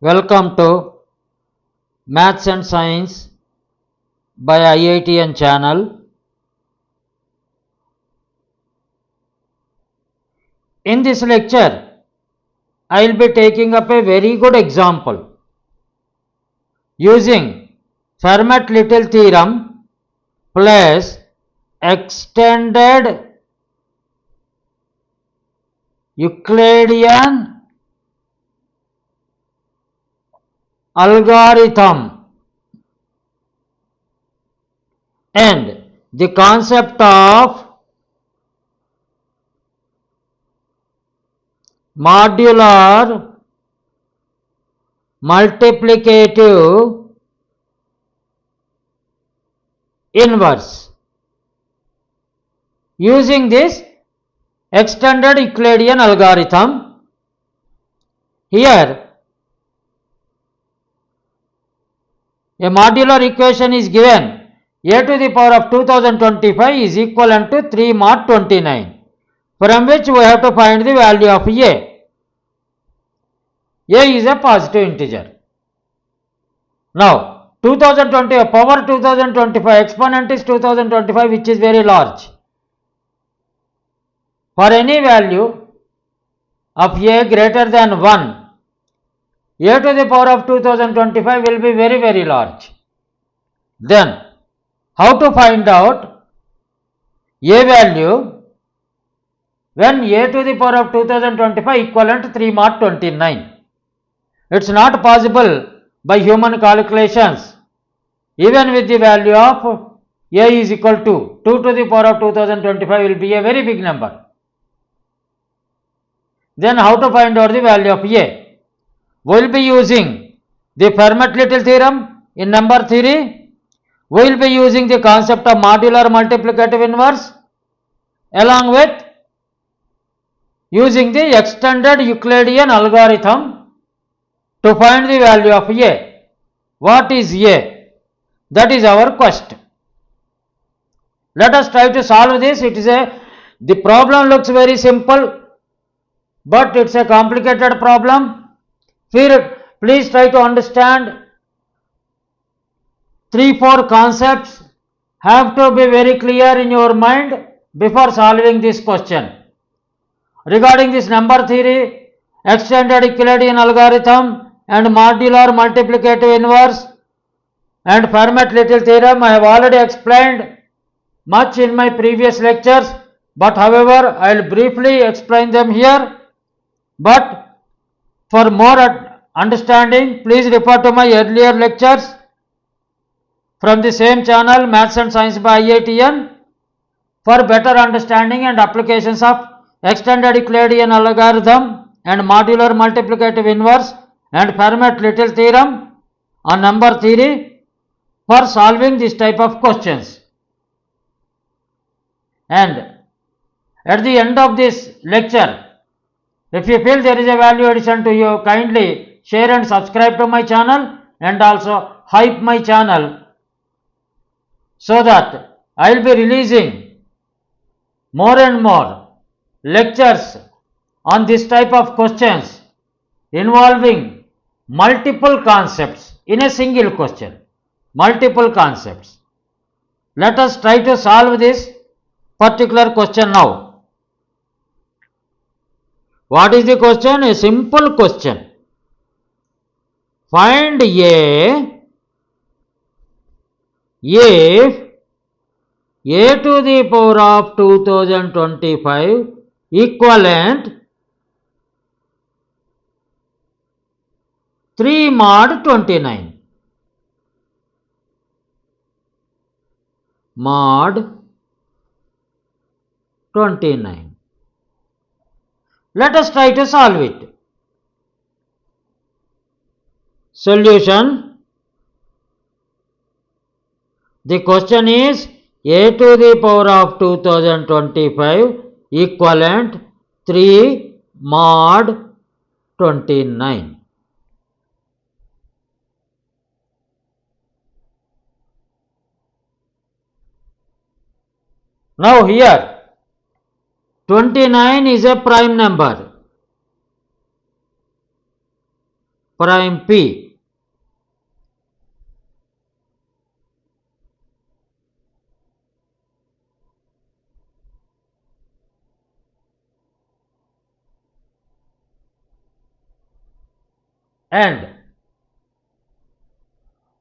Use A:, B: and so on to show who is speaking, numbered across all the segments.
A: Welcome to Maths and Science by IITian channel. In this lecture, I will be taking up a very good example using Fermat little theorem plus extended Euclidean algorithm and the concept of modular multiplicative inverse using this extended Euclidean algorithm. Here a modular equation is given: a to the power of 2025 is equivalent to 3 mod 29, from which we have to find the value of a. A is a positive integer. Now 2020 power 2025, exponent is 2025, which is very large. For any value of a greater than 1, a to the power of 2025 will be very large. Then how to find out a value when a to the power of 2025 equivalent to 3 mod 29? It is not possible by human calculations. Even with the value of a is equal to 2 to the power of 2025 will be a very big number. Then how to find out the value of a? We will be using the Fermat little theorem in number theory. We will be using the concept of modular multiplicative inverse along with using the extended Euclidean algorithm to find the value of a. What is a? That is our question. Let us try to solve this. The problem looks very simple, but it is a complicated problem. Please try to understand 3-4 concepts have to be very clear in your mind before solving this question. Regarding this number theory, extended Euclidean algorithm and modular multiplicative inverse and Fermat little theorem, I have already explained much in my previous lectures, but however I will briefly explain them here. But for more understanding, please refer to my earlier lectures from the same channel, Maths and Science by IITian, for better understanding and applications of extended Euclidean algorithm and modular multiplicative inverse and Fermat little theorem on number theory for solving this type of questions. And at the end of this lecture, if you feel there is a value addition to you, kindly share and subscribe to my channel and also hype my channel so that I will be releasing more and more lectures on this type of questions involving multiple concepts in a single question. Multiple concepts. Let us try to solve this particular question now. What is the question? A simple question. Find a if a to the power of 2025 equivalent 3 mod 29. Mod 29. Let us try to solve it. Solution. The question is a to the power of 2025 equivalent 3 mod 29. Now here 29 is a prime number. prime p. And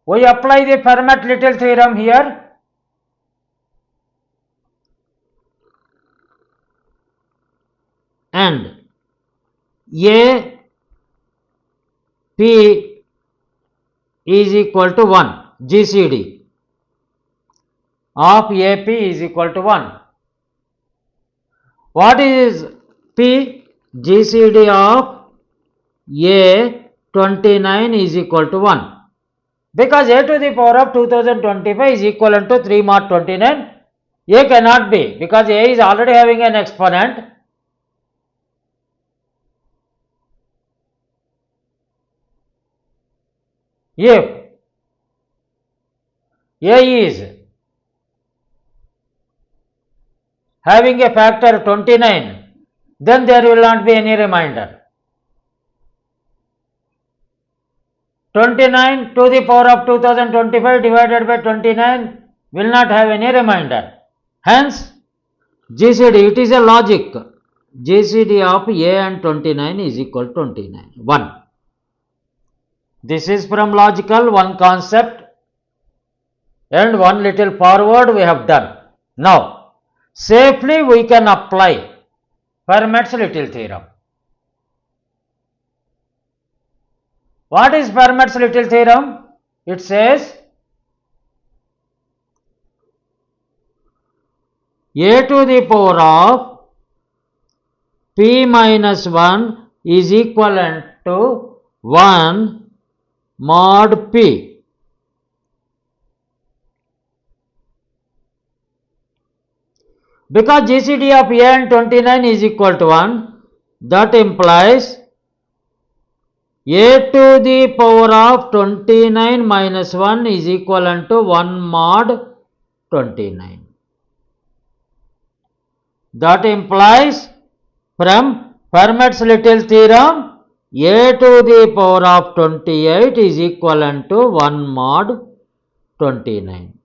A: we apply the Fermat little theorem here. And A P is equal to 1, GCD of AP is equal to 1. What is P? GCD of A29 is equal to 1. Because A to the power of 2025 is equivalent to 3 mod 29. A cannot be, because A is already having an exponent. If A is having a factor 29, then there will not be any remainder. 29 to the power of 2025 divided by 29 will not have any remainder. Hence, GCD, it is a logic. GCD of A and 29 is equal to 29, 1. This is from logical, one concept, and one little forward we have done. Now, safely we can apply Fermat's little theorem. What is Fermat's little theorem? It says A to the power of P minus 1 is equivalent to 1 mod P. Because GCD of A and 29 is equal to 1, that implies A to the power of 29 minus 1 is equivalent to 1 mod 29. That implies from Fermat's little theorem, A to the power of 28 is equivalent to 1 mod 29.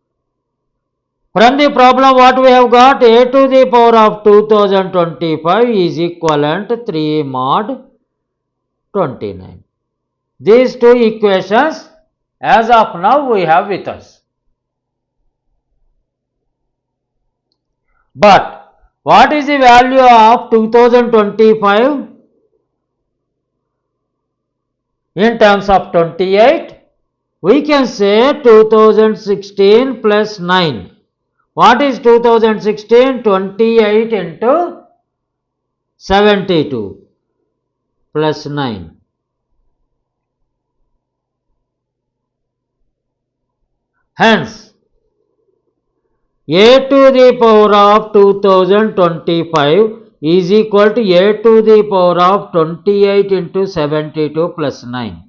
A: From the problem what we have got, A to the power of 2025 is equivalent to 3 mod 29. These two equations as of now we have with us. But what is the value of 2025 in terms of 28? We can say 2016 plus 9. What is 2016? 28 into 72 plus 9. Hence, A to the power of 2025 is equal to A to the power of 28 into 72 plus 9.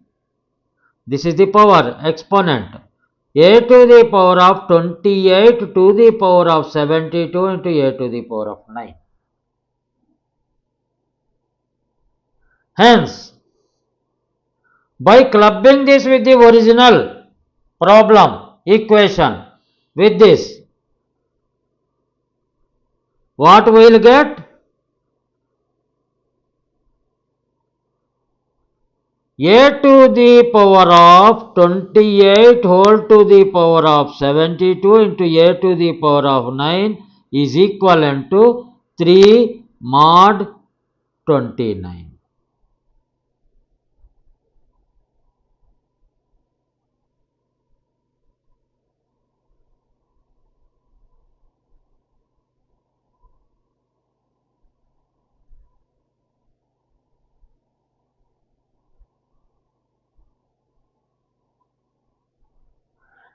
A: This is the power exponent. A to the power of 28 to the power of 72 into A to the power of 9. Hence, by clubbing this with the original problem equation with this, what we will get? A to the power of 28 whole to the power of 72 into A to the power of 9 is equivalent to 3 mod 29.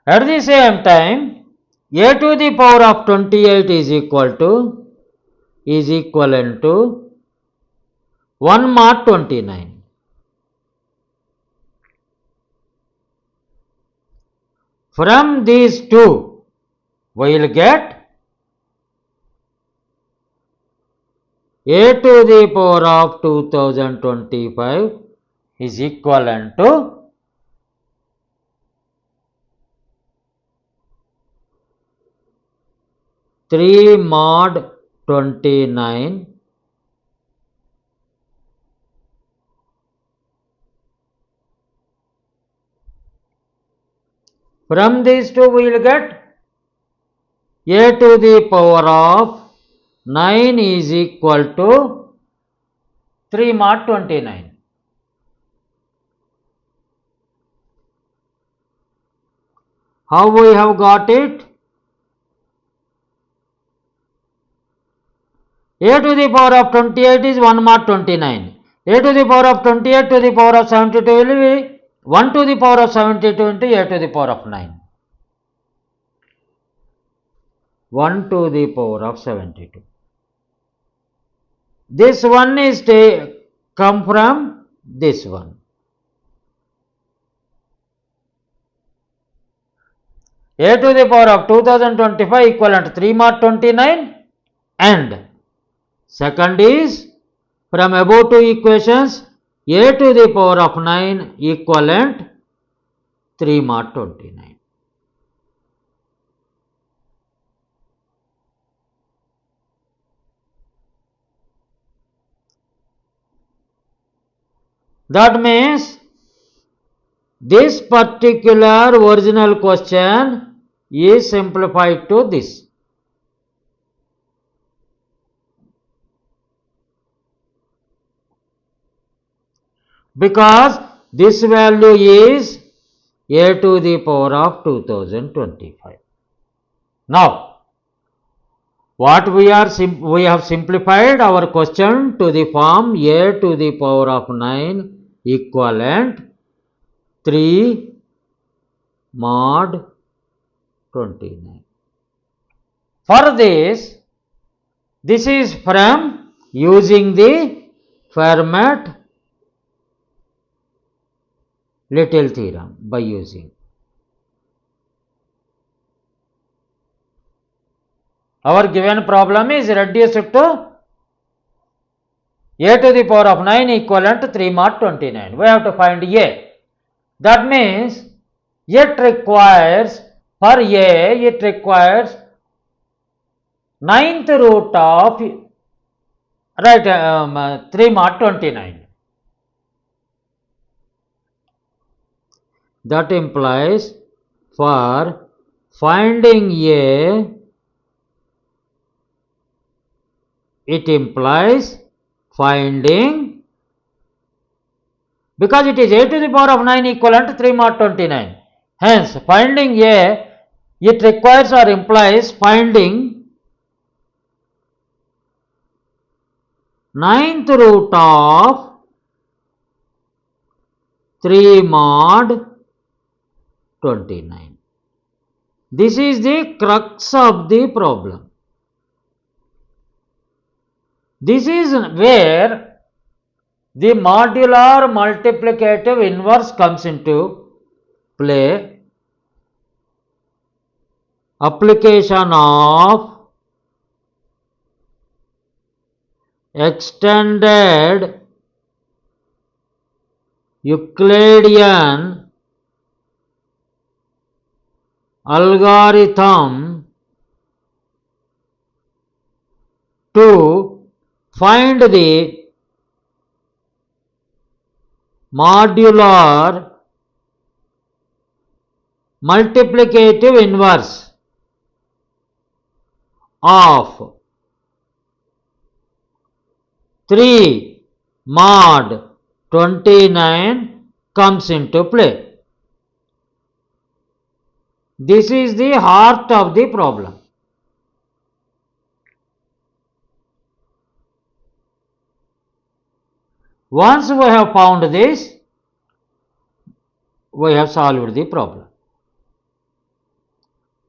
A: At the same time, A to the power of 28 is equivalent to 1 mod 29. From these two, we will get A to the power of 2025 is equivalent to 3 mod 29 From these two we will get a to the power of 9 is equal to 3 mod 29. How we have got it? A to the power of 28 is 1 mod 29. A to the power of 28 to the power of 72 will be 1 to the power of 72 into a to the power of 9. 1 to the power of 72. This one is come from this one. A to the power of 2025 equivalent to 3 mod 29, and second is from above two equations a to the power of 9 equivalent 3 mod 29. That means this particular original question is simplified to this. Because this value is a to the power of 2025. Now, what we have simplified our question to the form a to the power of 9 equivalent 3 mod 29. For this is from using the Fermat little theorem by using. Our given problem is reduced to a to the power of 9 equivalent to 3 mod 29. We have to find a. That means it requires, for a, it requires 9th root of 3 mod 29. That implies for finding a, it implies finding, because it is a to the power of 9 equivalent to 3 mod 29. Hence, finding a, it requires or implies finding 9th root of 3 mod 29. This is the crux of the problem. This is where the modular multiplicative inverse comes into play. Application of extended Euclidean algorithm to find the modular multiplicative inverse of 3 mod 29 comes into play. This is the heart of the problem. Once we have found this, we have solved the problem.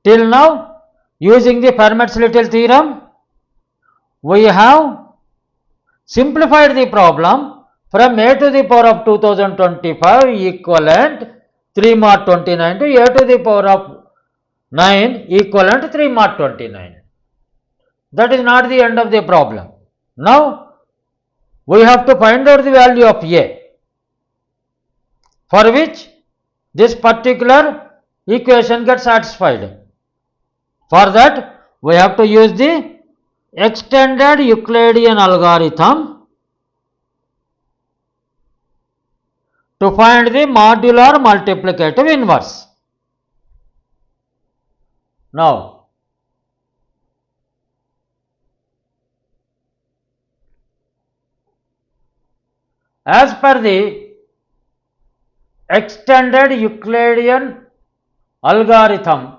A: Till now, using the Fermat's little theorem, we have simplified the problem from a to the power of 2025 equivalent 3 mod 29 to a to the power of 9 equivalent to 3 mod 29. That is not the end of the problem. Now, we have to find out the value of a. for which this particular equation gets satisfied. For that, we have to use the extended Euclidean algorithm to find the modular multiplicative inverse. Now, as per the extended Euclidean algorithm,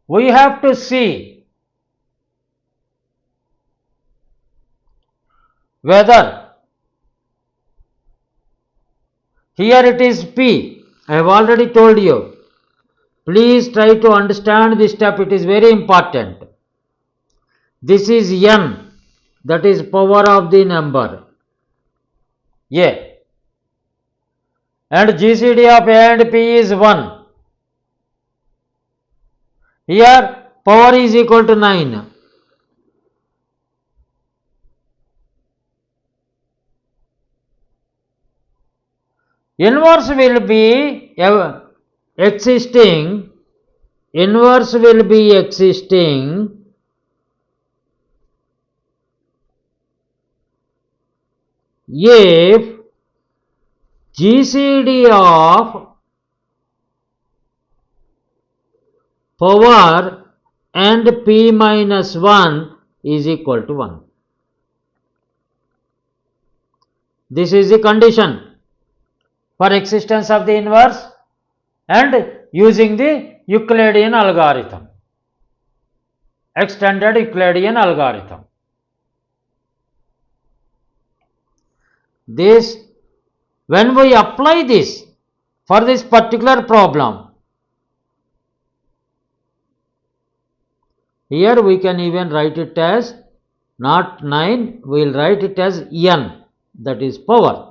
A: we have to see whether here it is P. I have already told you. Please try to understand this step, it is very important. This is n, that is power of the number A, and GCD of A and P is 1. Here power is equal to 9. Inverse will be existing if GCD of power and P minus 1 is equal to 1. This is the condition for existence of the inverse and using the Euclidean algorithm, extended Euclidean algorithm. This, when we apply this for this particular problem, here we can even write it as not 9, we will write it as n, that is power.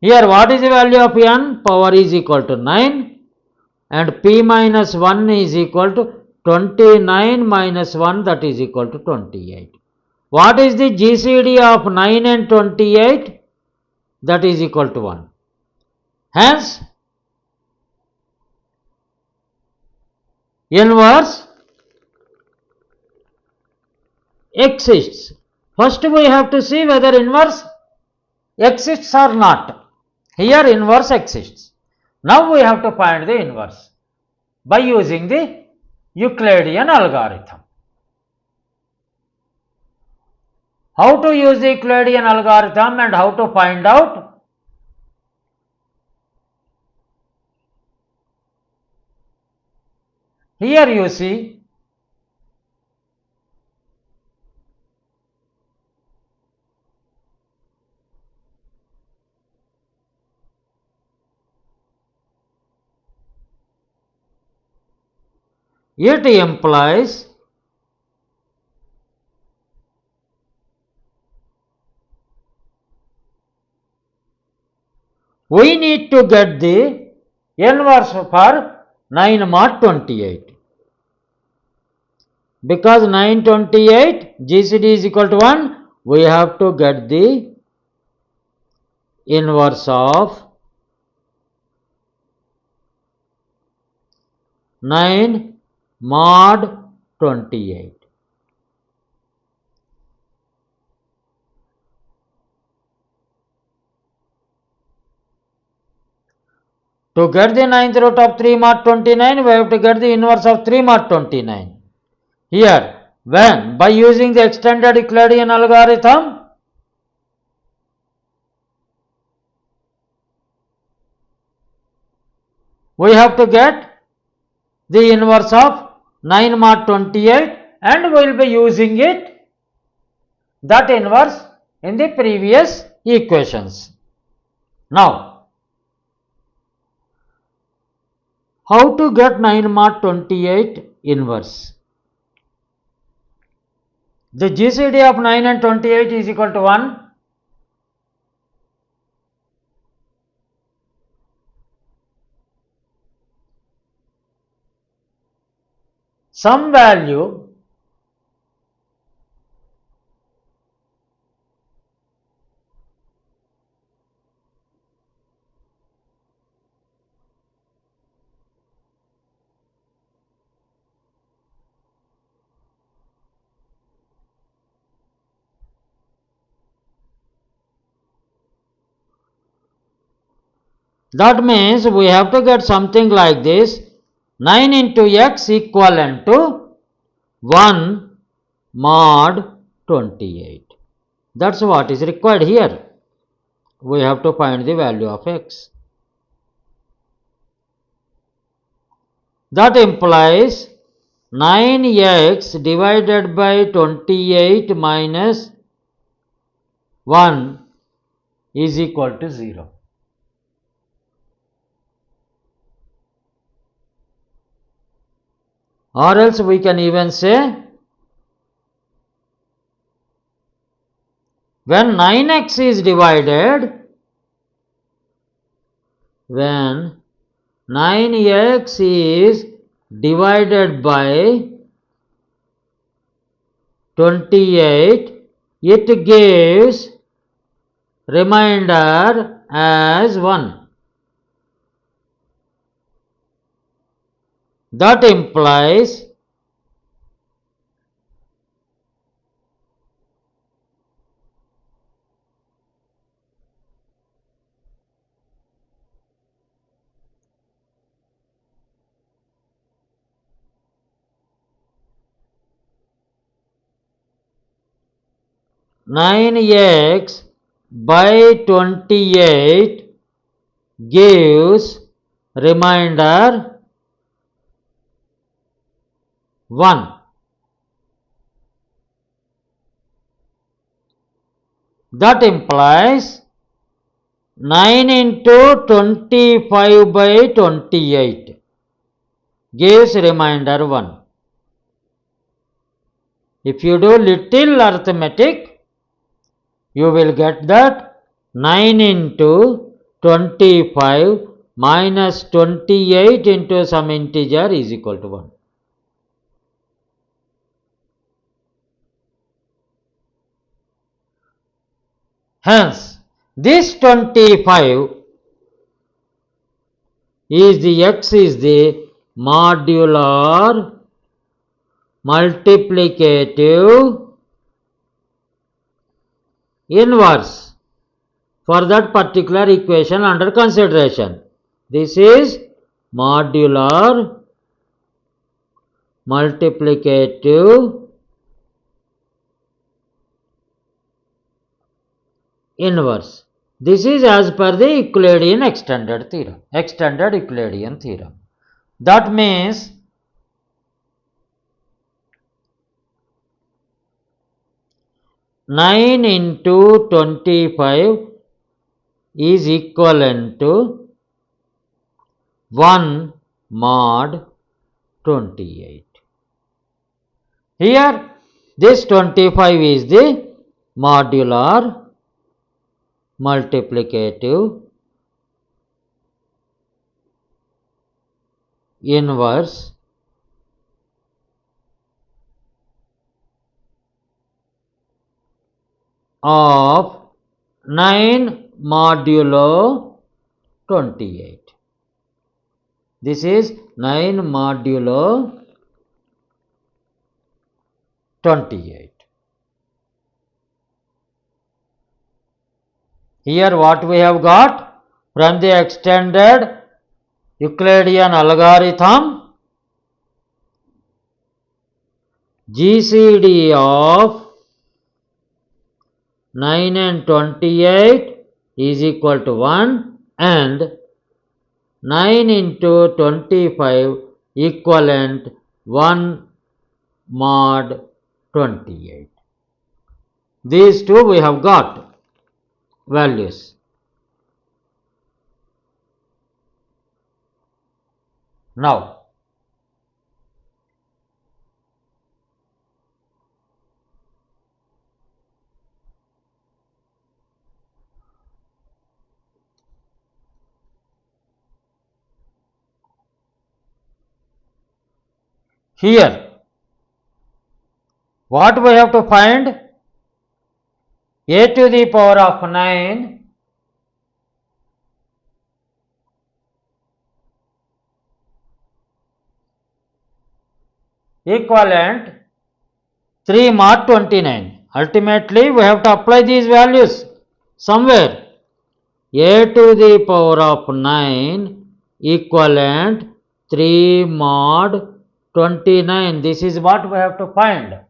A: Here what is the value of n? Power is equal to 9 and P minus 1 is equal to 29 minus 1, that is equal to 28. What is the GCD of 9 and 28? That is equal to 1. Hence, inverse exists. First we have to see whether inverse exists or not. Here inverse exists. Now we have to find the inverse by using the Euclidean algorithm. How to use the Euclidean algorithm and how to find out? Here you see it implies we need to get the inverse for 9 mod 28. Because 928 GCD is equal to 1, we have to get the inverse of 9 mod 28. To get the 9th root of 3 mod 29, we have to get the inverse of 3 mod 29. Here, when by using the extended Euclidean algorithm, we have to get the inverse of 9 mod 28 and we will be using it, that inverse, in the previous equations. Now, how to get 9 mod 28 inverse? The GCD of 9 and 28 is equal to 1. some value that means we have to get something like this 9 into x equivalent to 1 mod 28. That's what is required here. We have to find the value of x. That implies 9x divided by 28 minus 1 is equal to 0. Or else we can even say when 9x is divided, when 9x is divided by 28, it gives remainder as 1. That implies nine x by 28 gives remainder 1. That implies 9 into 25 by 28 gives remainder 1. If you do little arithmetic, you will get that 9 into 25 minus 28 into some integer is equal to 1. Hence, this 25 is the x is the modular multiplicative inverse for that particular equation under consideration. This is modular multiplicative inverse. This is as per the Euclidean extended theorem, extended Euclidean theorem. That means nine into 25 is equivalent to 1 mod 28. Here this 25 is the modular multiplicative inverse of 9 modulo 28. This is 9 modulo 28. Here what we have got from the extended Euclidean algorithm, GCD of 9 and 28 is equal to 1 and 9 into 25 equivalent 1 mod 28. These two we have got values. Now, here what we have to find? A to the power of 9 equivalent 3 mod 29. Ultimately, we have to apply these values somewhere. A to the power of 9 equivalent 3 mod 29. This is what we have to find.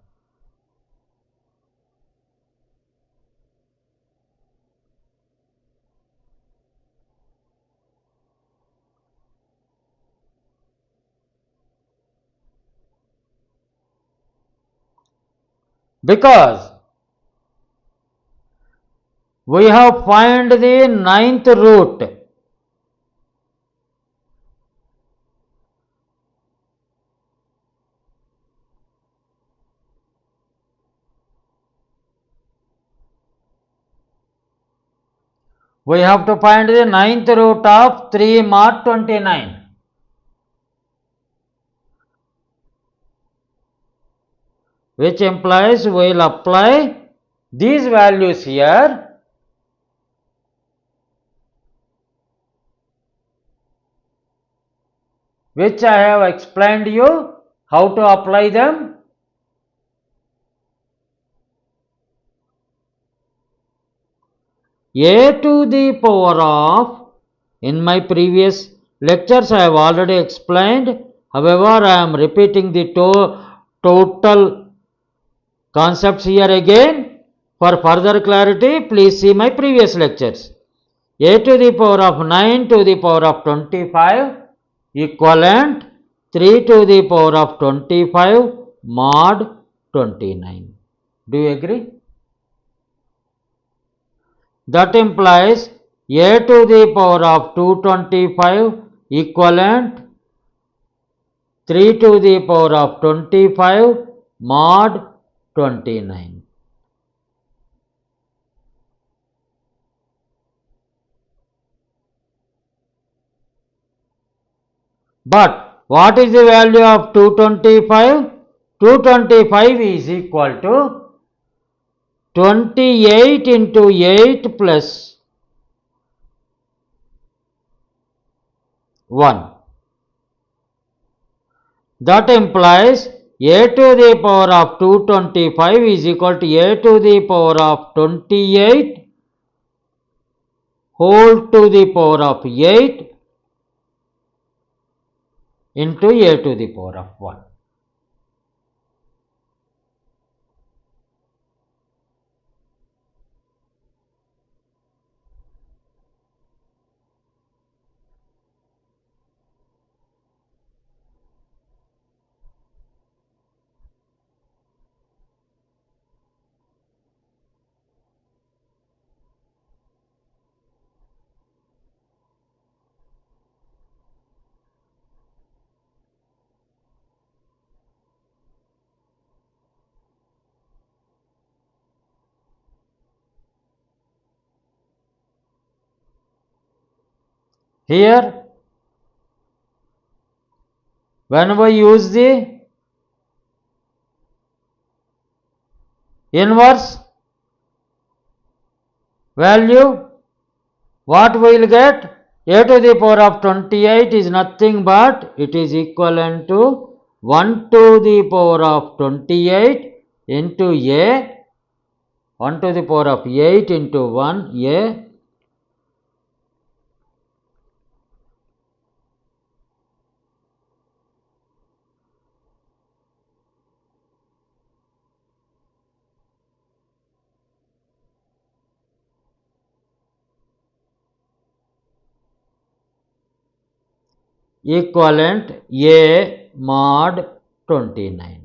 A: Because we have find the ninth root. We have to find the ninth root of 3 mod 29. Which implies we will apply these values here. Which I have explained you how to apply them. A to the power of, in my previous lectures I have already explained, however I am repeating the total concepts here again. For further clarity, please see my previous lectures. A to the power of 9 to the power of 25 equivalent 3 to the power of 25 mod 29. Do you agree? That implies A to the power of 225 equivalent 3 to the power of 25 mod 29. But what is the value of 225? 225 is equal to 28 into 8 plus 1. That implies A to the power of 225 is equal to A to the power of 28 whole to the power of 8 into A to the power of 1. Here, when we use the inverse value, what we will get? A to the power of 28 is nothing but it is equivalent to 1 to the power of 28 into A, 1 to the power of 8 into 1 A, equivalent A mod 29.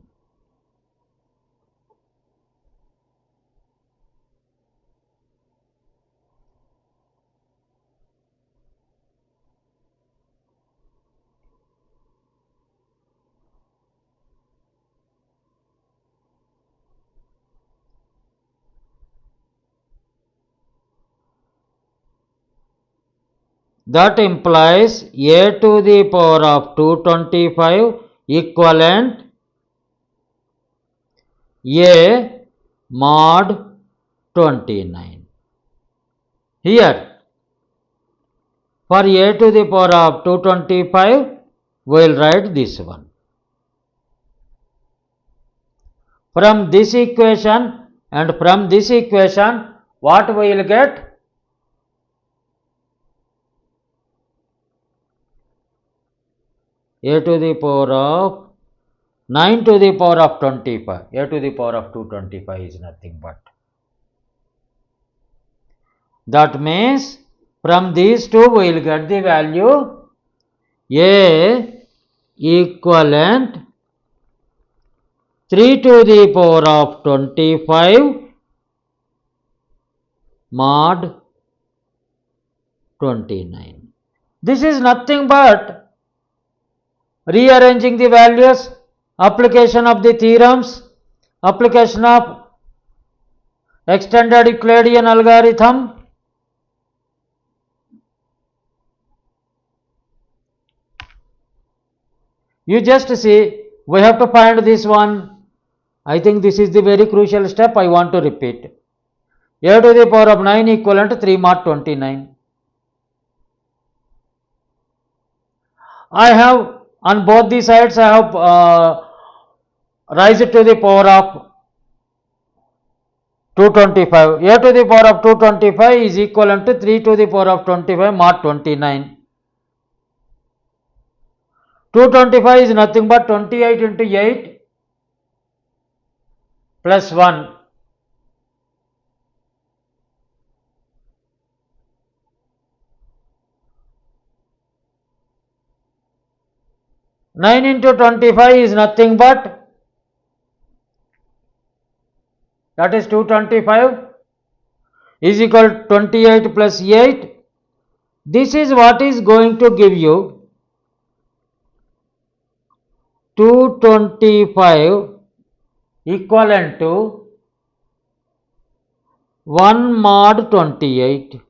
A: That implies A to the power of 225 equivalent A mod 29. Here for a to the power of 225 we will write this one. From this equation and from this equation what we will get? A to the power of 9 to the power of 25. A to the power of 225 is nothing but. That means from these two we will get the value A equivalent 3 to the power of 25 mod 29. This is nothing but rearranging the values, application of the theorems, application of extended Euclidean algorithm. You just see, we have to find this one. I think this is the very crucial step I want to repeat. A to the power of 9 equivalent to 3 mod 29. I have on both the sides I have raised to the power of 225. A to the power of 225 is equivalent to 3 to the power of 25 mod 29. 225 is nothing but 28 into 8 plus 1. Nine into 25 is nothing but, that is 225 is equal to 28 plus 8. This is what is going to give you 225 equivalent to 1 mod 28.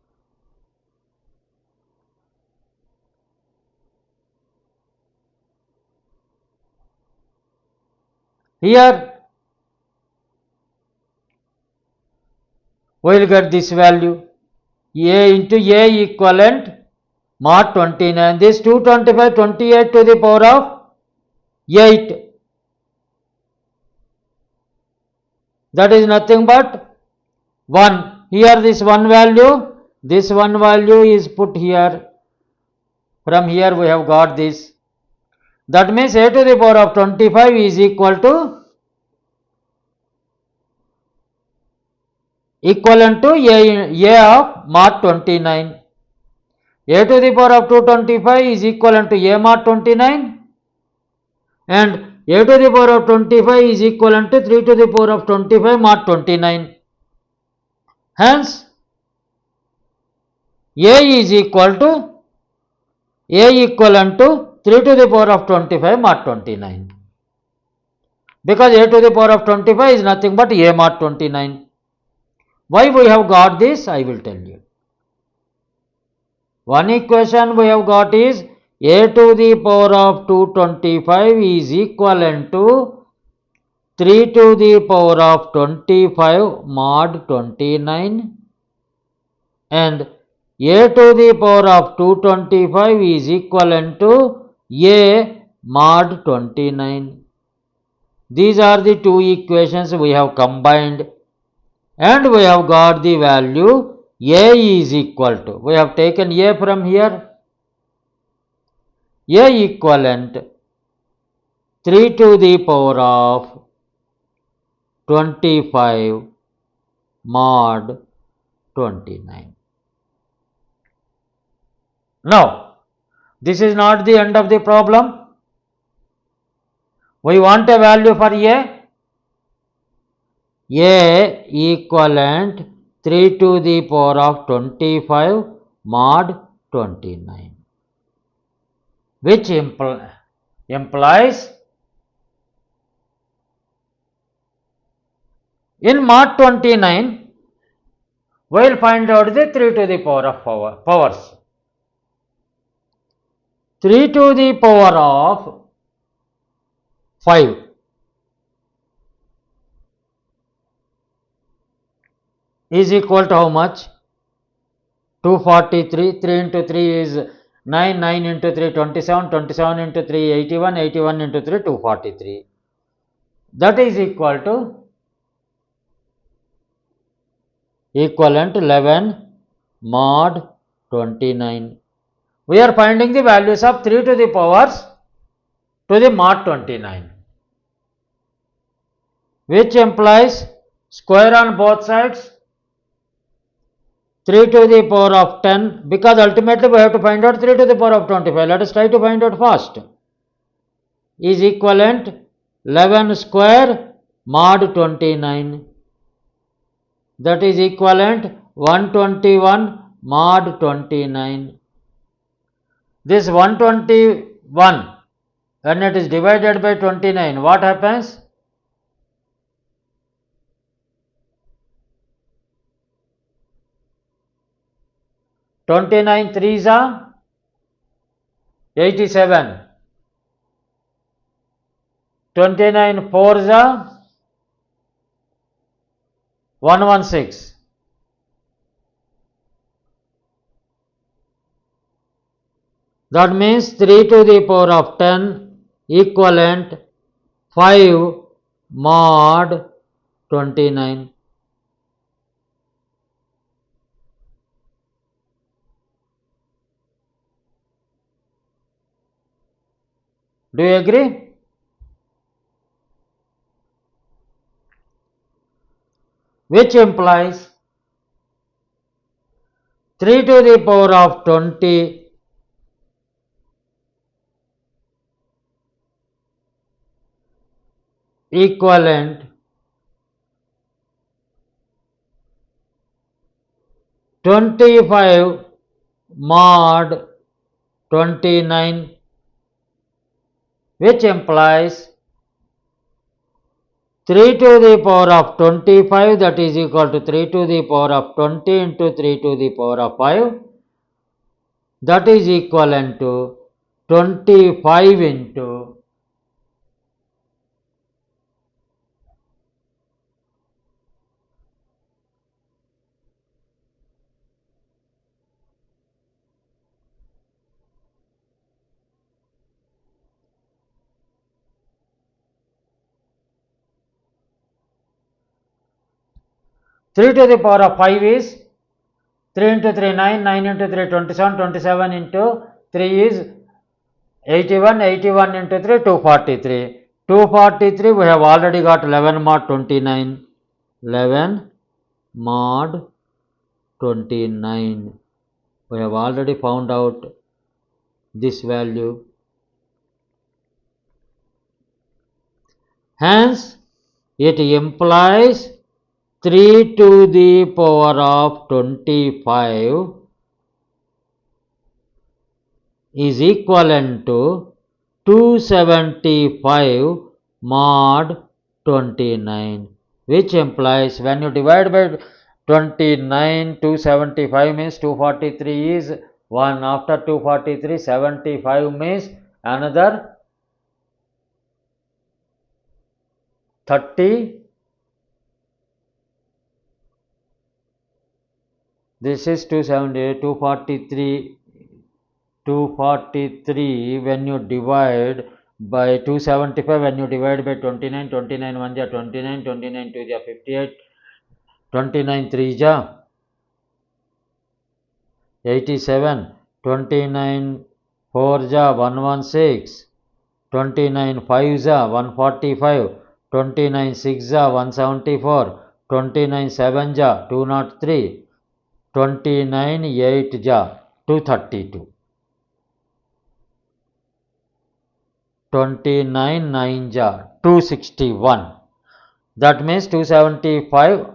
A: Here we will get this value A into A equivalent mod 29. This 225 28 to the power of 8. That is nothing but 1. Here this one value is put here. From here we have got this. That means A to the power of 25 is equal to equivalent to A of mod 29. A to the power of 225 is equivalent to A mod 29 and A to the power of 25 is equivalent to 3 to the power of 25 mod 29. Hence, A is equal to A equivalent to 3 to the power of 25 mod 29. Because A to the power of 25 is nothing but A mod 29. Why we have got this, I will tell you. One equation we have got is A to the power of 225 is equivalent to 3 to the power of 25 mod 29 and A to the power of 225 is equivalent to A mod 29. These are the two equations we have combined and we have got the value A is equal to, we have taken A from here, A equivalent 3 to the power of 25 mod 29. Now, this is not the end of the problem. We want a value for A. A equivalent 3 to the power of 25 mod 29, which implies in mod 29 we will find out the 3 to the power of powers. 3 to the power of 5 is equal to how much? 243. 3 into 3 is 9, 9 into 3 27, 27 into 3 81, 81 into 3 243. That is equal to equivalent 11 mod 29. We are finding the values of 3 to the powers to the mod 29, which implies square on both sides 3 to the power of 10, because ultimately we have to find out 3 to the power of 25. Let us try to find out first. Is equivalent 11 square mod 29. That is equivalent 121 mod 29. This 121, when it is divided by 29, what happens? 29 3s are 87. 29 4s are 116. That means 3 to the power of 10 equivalent 5 mod 29. Do you agree? Which implies 3 to the power of 20 equivalent 25 mod 29, which implies 3 to the power of 25, that is equal to 3 to the power of 20 into 3 to the power of 5, that is equivalent to 25 into 3 to the power of 5 is 3 into 3 9, 9 into 3 27, 27 into 3 is 81, 81 into 3 243. 243 we have already got 11 mod 29. 11 mod 29. We have already found out this value. Hence, it implies 3 to the power of 25 is equivalent to 275 mod 29, which implies when you divide by 29, 275 means 243 is 1. After 243, 75 means another 30. This is 270, 243 when you divide by 275, when you divide by 29, 29 1 ja 29, 29 2 ja 58, 29 3 ja 87, 29 4 ja 116, 29 5 ja 145, 29 6 ja 174, 29 7 ja 203, 29 8 ja 232, 29 9 ja 261. That means 275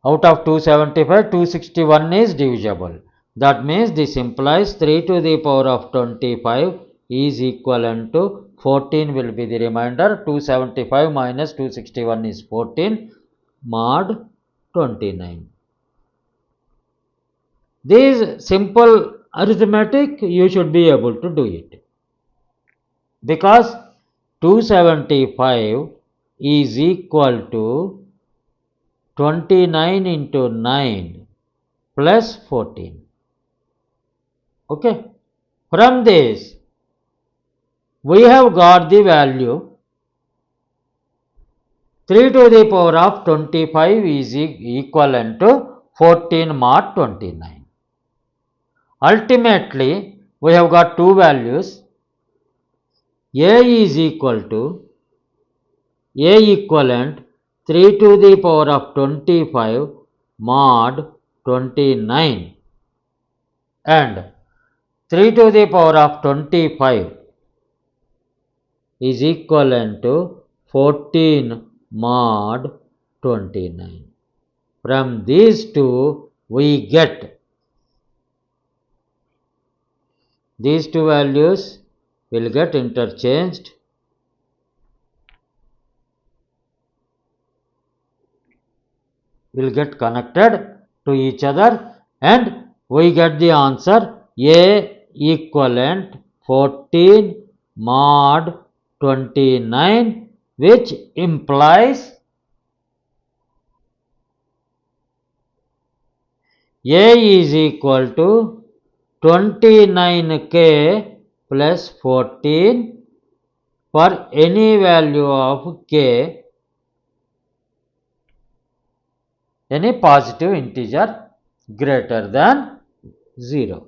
A: out of 275, 261 is divisible. That means this implies 3 to the power of 25 is equivalent to 14 will be the remainder. 275 minus 261 is 14 mod 29. This simple arithmetic you should be able to do it, because 275 is equal to 29 into 9 plus 14. Okay. From this, we have got the value 3 to the power of 25 is equivalent to 14 mod 29. Ultimately, we have got two values. A is equal to A equivalent 3 to the power of 25 mod 29 and 3 to the power of 25 is equivalent to 14 mod 29. From these two, we get these two values will get interchanged. Will get connected to each other and we get the answer A equivalent 14 mod 29, which implies A is equal to 29k plus 14 for any value of k, any positive integer greater than 0.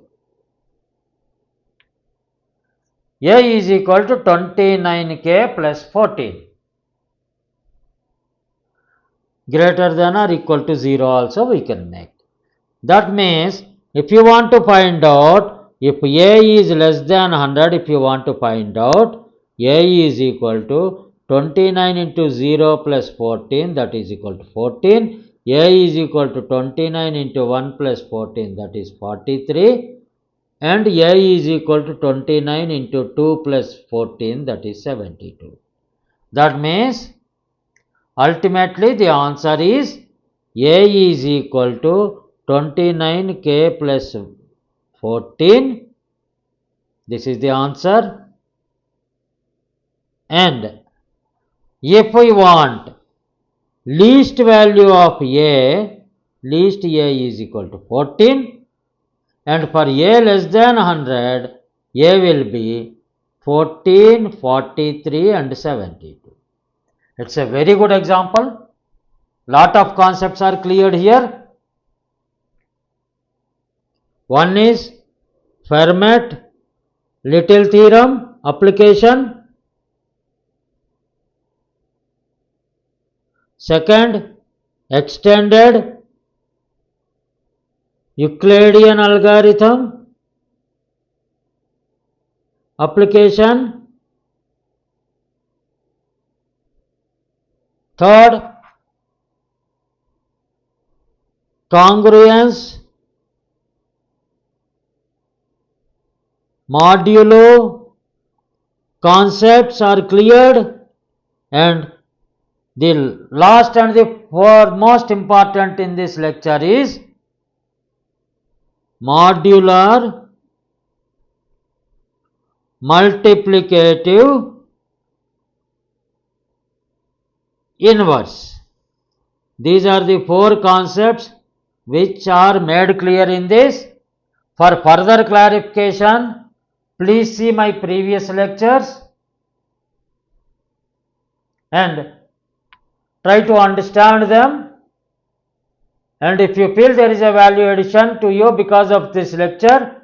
A: A is equal to 29k plus 14. Greater than or equal to 0 also we can make. That means if you want to find out if A is less than 100, if you want to find out A is equal to 29 into 0 plus 14, that is equal to 14. A is equal to 29 into 1 plus 14, that is 43. And A is equal to 29 into 2 plus 14, that is 72. That means ultimately the answer is A is equal to 29k plus 14. This is the answer. And if we want least value of A, least A is equal to 14. And for A less than 100, A will be 14, 43 and 72. It's a very good example. Lot of concepts are cleared here. One is Fermat little theorem application. Second, extended Euclidean algorithm application. Third, congruence modulo concepts are cleared, and the last and the most important in this lecture is modular multiplicative inverse. These are the four concepts which are made clear in this. For further clarification, please see my previous lectures and try to understand them. And if you feel there is a value addition to you because of this lecture,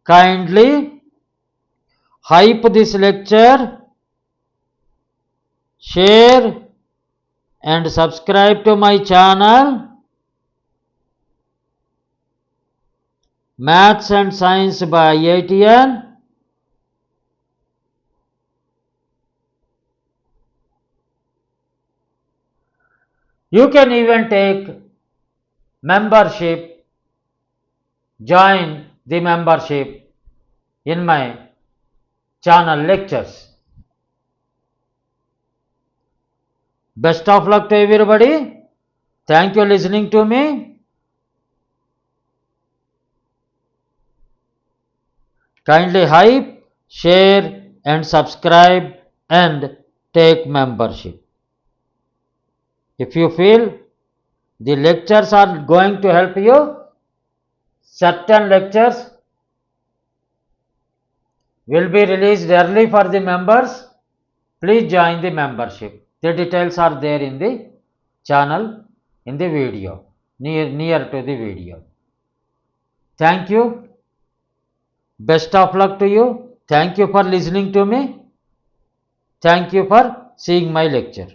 A: kindly hype this lecture, share and subscribe to my channel Maths and Science by IITian. You can even take membership, join the membership in my channel lectures. Best of luck to everybody. Thank you for listening to me. Kindly hype, share and subscribe and take membership. If you feel The lectures are going to help you. Certain lectures will be released early for the members. Please join the membership. The details are there in the channel, in the video, near to the video. Thank you. Best of luck to you. Thank you for listening to me. Thank you for seeing my lecture.